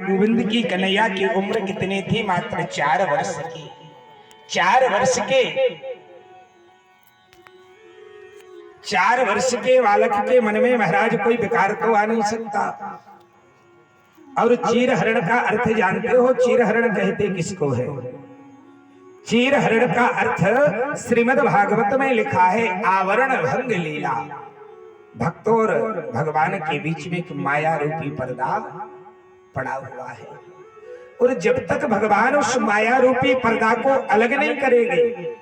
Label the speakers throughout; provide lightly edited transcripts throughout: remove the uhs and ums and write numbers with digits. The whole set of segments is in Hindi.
Speaker 1: गोविंद की कन्हैया की उम्र कितनी थी? मात्र 4 वर्ष की। 4 वर्ष के बालक के मन में महाराज कोई विकार तो आ नहीं सकता। और चीर हरण का अर्थ जानते हो? चीर हरण कहते किसको है? चीर हरण का अर्थ श्रीमद् भागवत में लिखा है आवरण भंग लीला। भक्तों और भगवान के बीच में एक माया रूपी पर्दा पड़ा हुआ है, और जब तक भगवान उस माया रूपी पर्दा को अलग नहीं करेंगे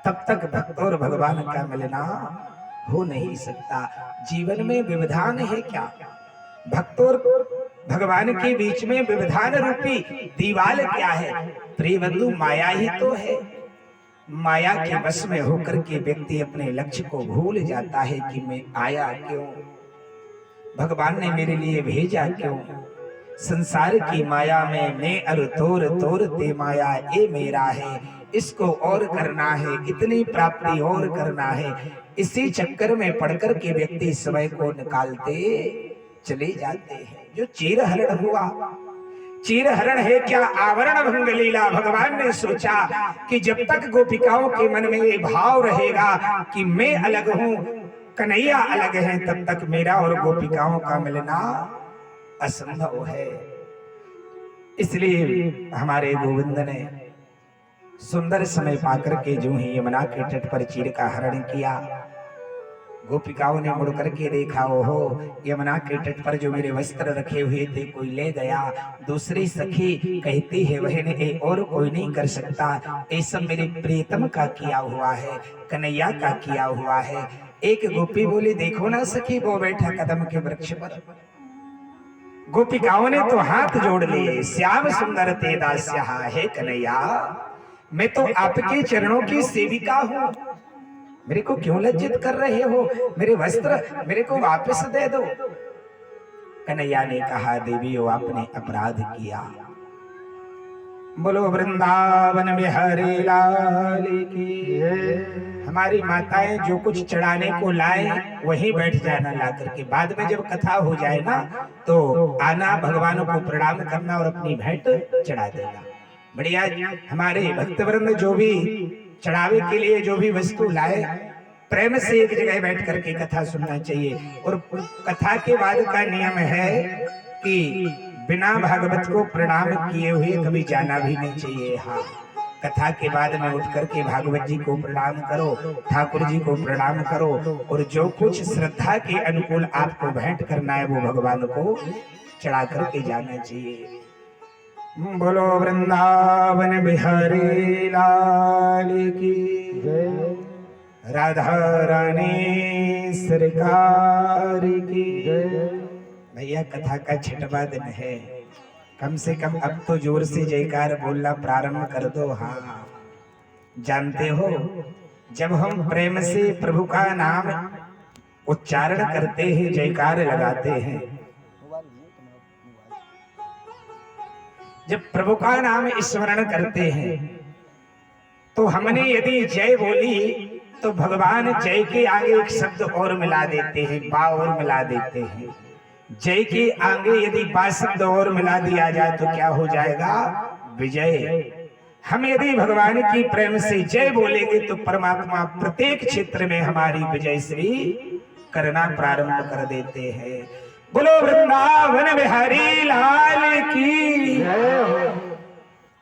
Speaker 1: तब तक भक्त और भगवान का मिलना हो नहीं सकता। जीवन में व्यवधान है क्या? भक्त और भगवान के बीच में व्यवधान रूपी दीवाल क्या है? प्रियबंधु माया ही तो है। माया के वश में होकर के व्यक्ति अपने लक्ष्य को भूल जाता है कि मैं आया क्यों, भगवान ने मेरे लिए भेजा क्यों। संसार की माया में मैं अर तोर तोर ते माया ये मेरा है, इसको और करना है, इतनी प्राप्ति और करना है। इसी चक्कर में पढ़कर के व्यक्ति समय को निकालते चले जाते हैं। जो चीर हरण हुआ, चीर हरण है क्या? आवरण भंग लीला। भगवान ने सोचा कि जब तक गोपिकाओं के मन में ये भाव रहेगा कि मैं अलग हूं, कन्हैया अलग है, तब तक मेरा और गोपिकाओं का मिलना असंभव है। इसलिए हमारे गोविंद ने सुंदर समय पाकर के जो ही यमुना के तट पर चीर का हरण किया, गोपिकाओं ने मुड़ करके देखा, ओहो यमुना के तट पर जो मेरे वस्त्र रखे हुए थे कोई ले गया। दूसरी सखी कहती है वह ने और कोई नहीं कर सकता, ये सब मेरे प्रियतम का किया हुआ है, कन्हैया का किया हुआ है। एक गोपी बोली, देखो ना सखी वो बैठा कदम के वृक्ष पर। गोपिकाओं ने तो हाथ जोड़ लिए, श्याम सुंदर ते दास्या है कन्हैया, मैं तो आपके चरणों की सेविका हूं, मेरे को क्यों लज्जित कर रहे हो? मेरे वस्त्र मेरे को वापस दे दो। कन्हैया ने कहा, देवियों आपने अपराध किया। बोलो वृंदावन बिहारी लाल की। हमारी माताएं जो कुछ चढ़ाने को लाए वहीं बैठ जाना ला करके, बाद में जब कथा हो जाए ना तो आना, भगवान को प्रणाम करना और अपनी भेंट चढ़ा देना। बढ़िया। हमारे भक्तवृंद जो भी चढ़ावे के लिए जो भी वस्तु लाए, प्रेम से एक जगह बैठ करके कथा सुनना चाहिए। और कथा के बाद का नियम है कि बिना भागवत को प्रणाम किए हुए कभी जाना भी नहीं चाहिए। हाँ, कथा के बाद में उठ करके भागवत जी को प्रणाम करो, ठाकुर जी को प्रणाम करो, और जो कुछ श्रद्धा के अनुकूल आपको भेंट करना है वो भगवान को चढ़ा करके जाना चाहिए। बोलो वृंदावन बिहारी लाल की जय, राधा रानी सरकार की जय। भैया कथा का 6वां दिन है, कम से कम अब तो जोर से जयकार बोलना प्रारंभ कर दो। हाँ, जानते हो जब हम प्रेम से प्रभु का नाम उच्चारण करते हैं, जयकार लगाते हैं, जब प्रभु का नाम स्मरण करते हैं, तो हमने यदि जय बोली तो भगवान जय के आगे एक शब्द और मिला देते हैं, बा और मिला देते हैं। जय के आगे यदि बा शब्द और मिला दिया जाए तो क्या हो जाएगा? विजय। हम यदि भगवान की प्रेम से जय बोलेंगे तो परमात्मा प्रत्येक क्षेत्र में हमारी विजय श्री करना प्रारंभ कर देते हैं। बोलो वृंदावन बिहारी लाल की।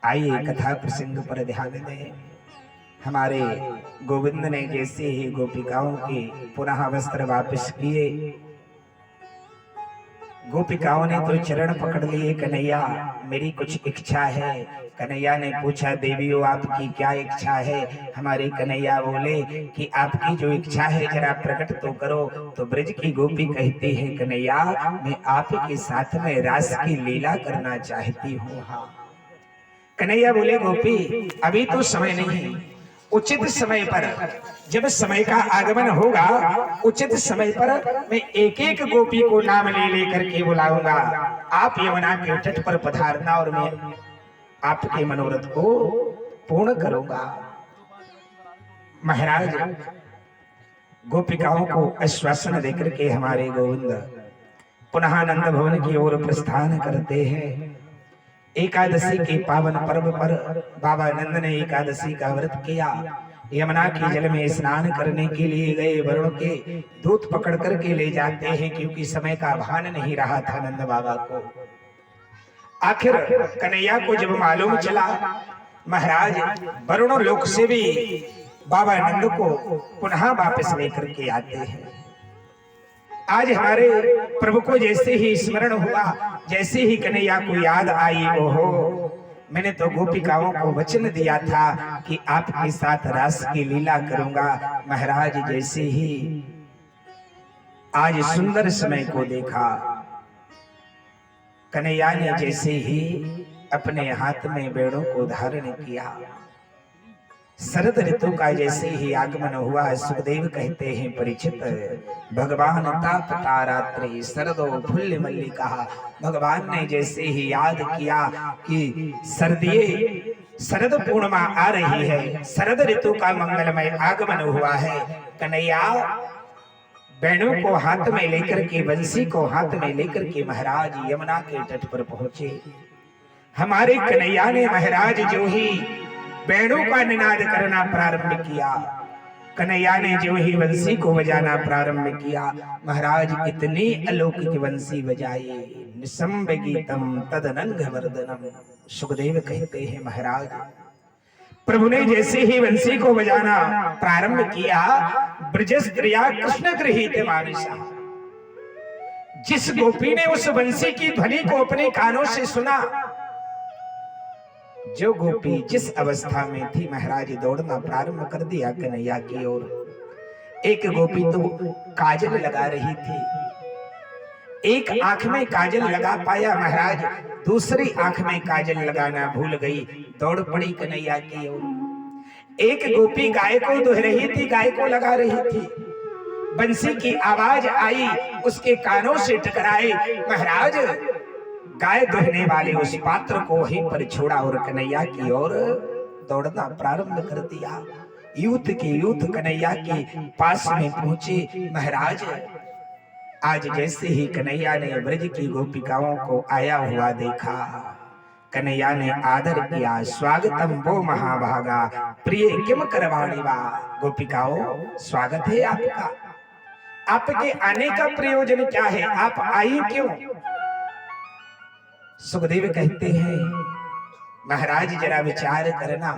Speaker 1: आइए कथा प्रसंग पर ध्यान दें। हमारे गोविंद ने जैसे ही गोपिकाओं के पुनः वस्त्र वापस किए, गोपिकाओं ने तो चरण पकड़ लिए, कन्हैया मेरी कुछ इच्छा है। कन्हैया ने पूछा, देवियों आपकी क्या इच्छा है? हमारे कन्हैया बोले कि आपकी जो इच्छा है जरा प्रकट तो करो। तो ब्रज की गोपी कहती है, कन्हैया मैं आपके साथ में रास की लीला करना चाहती हूँ। हाँ। कन्हैया बोले, गोपी अभी तो समय नहीं है, उचित समय पर, जब समय का आगमन होगा उचित समय पर मैं एक एक गोपी को नाम ले लेकर के बुलाऊंगा। आप यमुना के तट पर पधारना और मैं आपके मनोरथ को पूर्ण करूंगा। महाराज गोपिकाओं को आश्वासन देकर के हमारे गोविंद पुनः नंद भवन की ओर प्रस्थान करते हैं। एकादशी के पावन पर्व पर बाबा नंद ने एकादशी का व्रत किया। यमुना के जल में स्नान करने के लिए गए। वरुण के दूत पकड़ करके ले जाते हैं, क्योंकि समय का भान नहीं रहा था नंद बाबा को। आखिर कन्हैया को जब मालूम चला, महाराज वरुण लोक से भी बाबा नंद को पुनः वापस लेकर के आते हैं। आज हमारे प्रभु को जैसे ही स्मरण हुआ, जैसे ही कन्हैया को याद आई, ओहो मैंने तो गोपिकाओं को वचन दिया था कि आपके साथ रास की लीला करूंगा। महाराज जैसे ही आज सुंदर समय को देखा, कन्हैया ने जैसे ही अपने हाथ में वेणु को धारण किया, शरद ऋतु का जैसे ही आगमन हुआ। सुखदेव कहते हैं परीक्षित, भगवान ताप तारात्रि शरदो फुल्ल मल्लिका। भगवान ने जैसे ही याद किया कि सर्दिये शरद पूर्णिमा आ रही है, शरद ऋतु का मंगलमय आगमन हुआ है। कन्हैया वेणु को हाथ में लेकर के, बंसी को हाथ में लेकर के महाराज यमुना के तट पर पहुंचे। हमारे कन्हैया ने महाराज जो ही वेणु का निनाद करना प्रारंभ किया, कन्हैया ने जो ही बंसी को बजाना प्रारंभ किया, महाराज इतनी अलौकिक बंसी बजाई, निसंब गीतम तदनंग वर्धनम। सुखदेव कहते हैं महाराज प्रभु ने जैसे ही बंसी को बजाना प्रारंभ किया, ब्रजस्त्रिया कृष्ण गृहीत मानसा। जिस गोपी ने उस बंसी की ध्वनि को अपने कानों से सुना, जो गोपी जिस अवस्था में थी महाराज दौड़ना प्रारंभ कर दिया कन्हैया की ओर। एक गोपी तो काजल लगा रही थी, एक आंख में काजल लगा पाया महाराज, दूसरी आंख में काजल लगाना भूल गई, दौड़ पड़ी कन्हैया की ओर। एक गोपी गाय को दुह रही थी, गाय को लगा रही थी, बंसी की आवाज आई, उसके कानों से टकराए, महाराज गाय दुहने वाले उस पात्र को वहीं पर छोड़ा और कन्हैया की ओर दौड़ना प्रारंभ कर दिया। यूथ के यूथ कन्हैया के पास में पहुंचे। महाराज आज जैसे ही कन्हैया ने ब्रज की गोपिकाओं को आया हुआ देखा, कन्हैया ने आदर किया, स्वागतम वो महाभागा प्रिय किम करवाणी वा। गोपिकाओं स्वागत है आपका, आपके आने का प्रयोजन क्या है, आप आई क्यों? सुखदेव कहते हैं महाराज जरा विचार करना,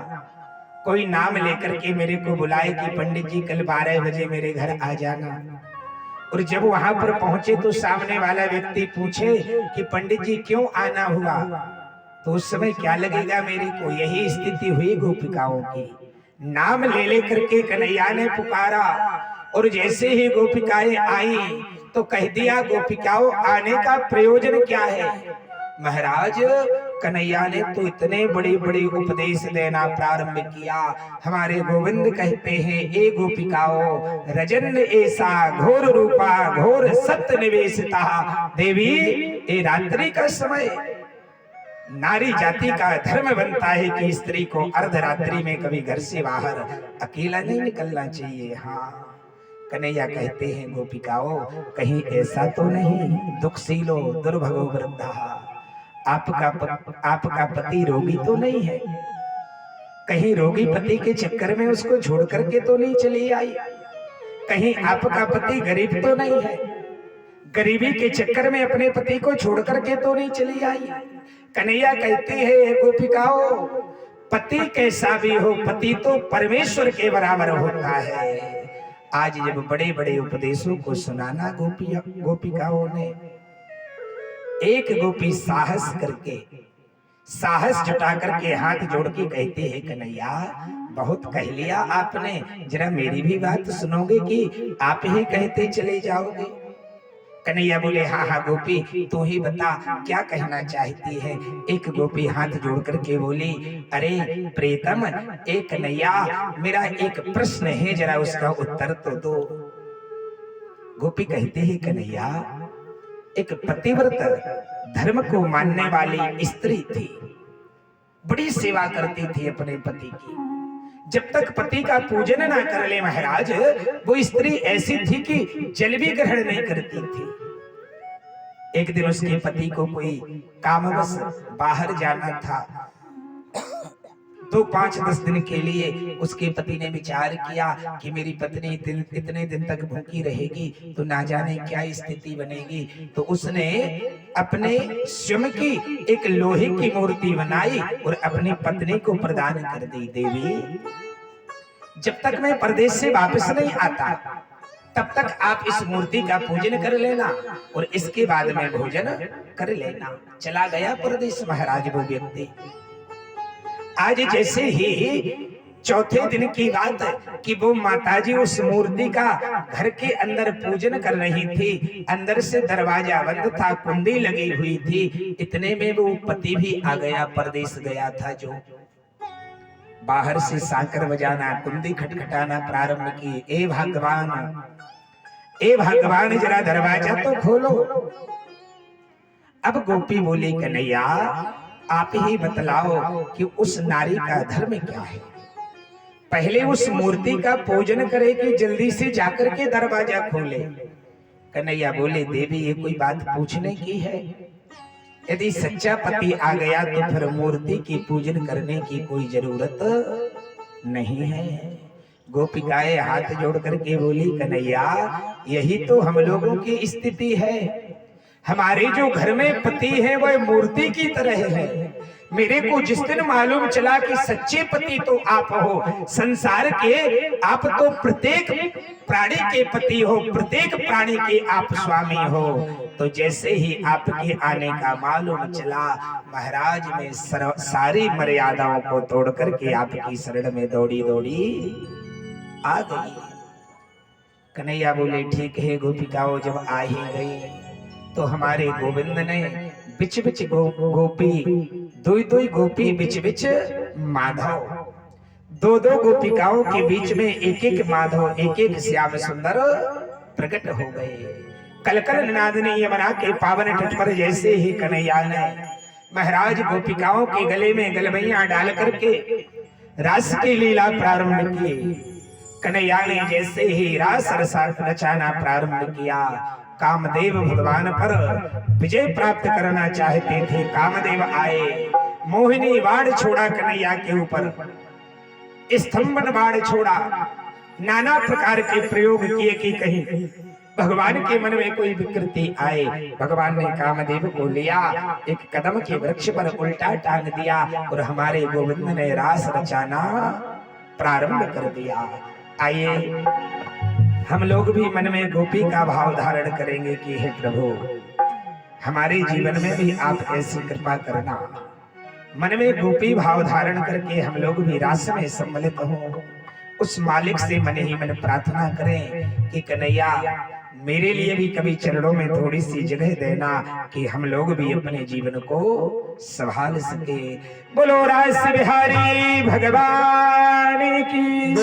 Speaker 1: कोई नाम लेकर के मेरे को बुलाए कि पंडित जी कल 12 बजे मेरे घर आ जाना, और जब वहां पर पहुंचे तो सामने वाला व्यक्ति पूछे कि पंडित जी क्यों आना हुआ, तो उस समय क्या लगेगा मेरे को? यही स्थिति हुई गोपिकाओं की। नाम ले लेकर के कन्हैया ने पुकारा, और जैसे ही गोपिकाएं आई तो कह दिया गोपिकाओं आने का प्रयोजन क्या है? महाराज कन्हैया ने तो इतने बड़े बड़े उपदेश देना प्रारंभ किया। हमारे गोविंद कहते हैं ए गोपिकाओं रजन ऐसा घोर रूपा घोर सत्य निवेशिता। देवी ए रात्रि का समय नारी जाति का धर्म बनता है कि स्त्री को अर्धरात्रि में कभी घर से बाहर अकेला नहीं निकलना चाहिए। हाँ कन्हैया कहते हैं गोपिकाओं कहीं ऐसा तो नहीं, दुखशीलो दुर्भगो वृद्धा, आपका पति रोगी तो नहीं है, कहीं रोगी पति के चक्कर में उसको छोड़ करके तो नहीं चली आई, कहीं आपका पति गरीब तो नहीं है, गरीबी के चक्कर में अपने पति को छोड़ करके तो नहीं चली आई। कन्हैया कहते हैं गोपिकाओं पति कैसा भी हो, पति तो परमेश्वर के बराबर होता है। आज जब बड़े बड़े उपदेशों को सुनाना गोपिकाओं ने, एक गोपी साहस करके साहस जुटा करके हाथ जोड़ के कहते हैं कन्हैया बहुत कह लिया आपने, जरा मेरी भी बात सुनोगे कि आप ही कहते चले जाओगे? कन्हैया बोले हाँ हाँ गोपी तू ही बता क्या कहना चाहती है। एक गोपी हाथ जोड़ करके बोली अरे प्रीतम एक कन्हैया मेरा एक प्रश्न है, जरा उसका उत्तर तो दो। गोपी कहते हैं कन्हैया एक पतिव्रत धर्म को मानने वाली स्त्री थी, बड़ी सेवा करती थी अपने पति की, जब तक पति का पूजन ना कर ले महाराज वो स्त्री ऐसी थी कि जल भी ग्रहण नहीं करती थी। एक दिन उसके पति को कोई कामवश बाहर जाना था, तो 5-10 दिन के लिए उसके पति ने विचार किया कि मेरी पत्नी इतने दिन तक भूखी रहेगी तो ना जाने क्या स्थिति बनेगी। तो उसने अपने स्वयं की एक लोहे की मूर्ति बनाई और अपनी पत्नी को प्रदान कर दी, देवी जब तक मैं परदेश से वापस नहीं आता तब तक आप इस मूर्ति का पूजन कर लेना और इसके बाद में भोजन कर लेना। चला गया परदेश महाराज वो व्यक्ति। आज जैसे ही चौथे दिन की बात कि वो माताजी उस मूर्ति का घर के अंदर पूजन कर रही थी, अंदर से दरवाजा बंद था, कुंडी लगी हुई थी। इतने में वो पति भी आ गया, परदेश गया था जो। बाहर से साकर बजाना, कुंडी खटखटाना प्रारंभ की, ए भगवान जरा दरवाजा तो खोलो। अब गोपी बोली, कन्हैया आप ही बतलाओ कि उस नारी का धर्म क्या है। पहले उस मूर्ति का पूजन करे कि जल्दी से जाकर के दरवाजा खोले। कन्हैया बोले, देवी ये कोई बात पूछने की है? यदि सच्चा पति आ गया तो फिर मूर्ति की पूजन करने की कोई जरूरत नहीं है। गोपिकाएं हाथ जोड़ करके बोली, कन्हैया यही तो हम लोगों की स्थिति है। हमारे जो घर में पति है वह मूर्ति की तरह है। मेरे को जिस दिन मालूम चला कि सच्चे पति तो आप हो, संसार के आप तो प्रत्येक प्राणी के पति हो, प्रत्येक प्राणी के आप स्वामी हो, तो जैसे ही आपके आने का मालूम चला महाराज में सारी मर्यादाओं को तोड़ करके आपकी शरण में दौड़ी आ गई। कन्हैया बोले, ठीक है गोपिकाओं जब आ ही गई तो हमारे गोविंद ने बिच बिच गोपी, दो गोपी बिच बिच माधव, दो गोपिकाओं के बीच में एक माधव, एक श्याम सुंदर प्रकट हो गए। कलकल नादनी यमुना के पावन तट पर जैसे ही कन्हैया ने महाराज गोपिकाओं के गले में गलबैया डाल करके रास की लीला प्रारंभ की। कन्हैया ने जैसे ही रास रचाना प्रारंभ किया, कामदेव भगवान पर विजय प्राप्त करना चाहते थे। कामदेव आए, मोहिनी बाण छोड़ा कन्हैया के ऊपर, स्तंभन बाण छोड़ा, नाना प्रकार के प्रयोग किए कि कहीं भगवान के मन में कोई विकृति आए। भगवान ने कामदेव को लिया, एक कदम के वृक्ष पर उल्टा टांग दिया और हमारे गोविंद ने रास रचाना प्रारंभ कर दिया। आइए हम लोग भी मन में गोपी का भाव धारण करेंगे कि हे प्रभु हमारे जीवन में भी आप ऐसी कृपा करना। मन में गोपी भाव धारण करके हम लोग भी रास में सम्मिलित हों। उस मालिक से मन ही मन प्रार्थना करें कि कन्हैया मेरे लिए भी कभी चरणों में थोड़ी सी जगह देना कि हम लोग भी अपने जीवन को संभाल सके। बोलो रास बिहारी भगवान की।